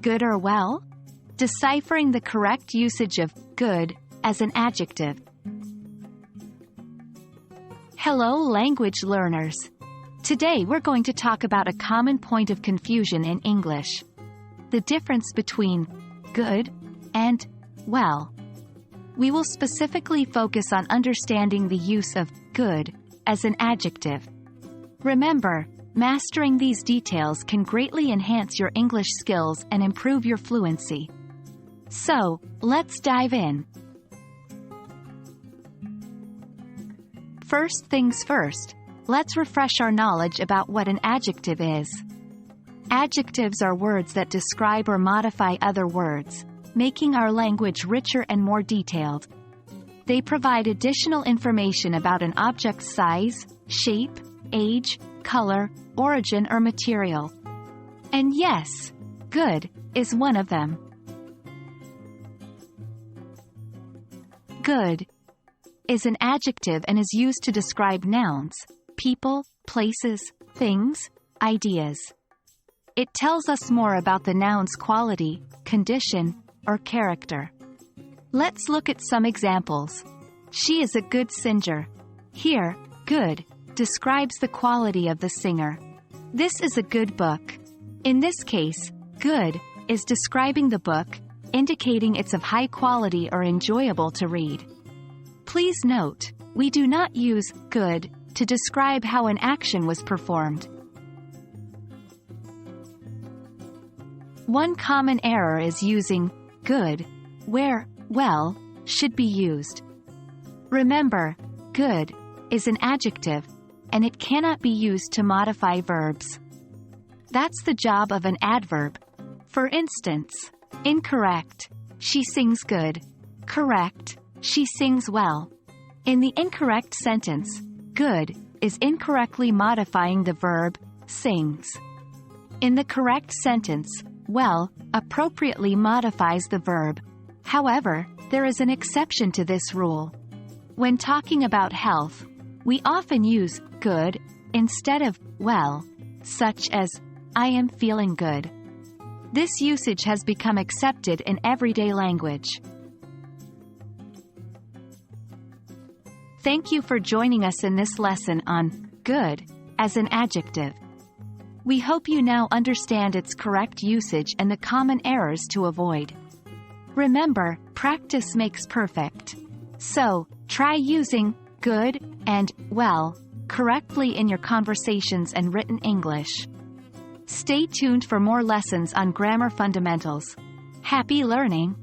good or well? Deciphering the correct usage of good as an adjective. Hello, language learners. Today we're going to talk about a common point of confusion in English: the difference between good and well. We will specifically focus on understanding the use of good as an adjective. Remember, mastering these details can greatly enhance your English skills and improve your fluency. So, let's dive in. First things first, let's refresh our knowledge about what an adjective is. Adjectives are words that describe or modify other words, making our language richer and more detailed. They provide additional information about an object's size, shape, age, color, origin, or material. And yes, good is one of them. Good is an adjective and is used to describe nouns, people, places, things, ideas. It tells us more about the noun's quality, condition, or character. Let's look at some examples. She is a good singer. Here, good describes the quality of the singer. This is a good book. In this case, good is describing the book, indicating it's of high quality or enjoyable to read. Please note, we do not use good to describe how an action was performed. One common error is using good where well should be used. Remember, good is an adjective, and it cannot be used to modify verbs. That's the job of an adverb. For instance, incorrect, she sings good. Correct, she sings well. In the incorrect sentence, good is incorrectly modifying the verb sings. In the correct sentence, well appropriately modifies the verb. However, there is an exception to this rule. When talking about health, we often use good instead of well, such as I am feeling good. This usage has become accepted in everyday language. Thank you for joining us in this lesson on good as an adjective. We hope you now understand its correct usage and the common errors to avoid. Remember, practice makes perfect. So, try using good and well correctly in your conversations and written English. Stay tuned for more lessons on grammar fundamentals. Happy learning!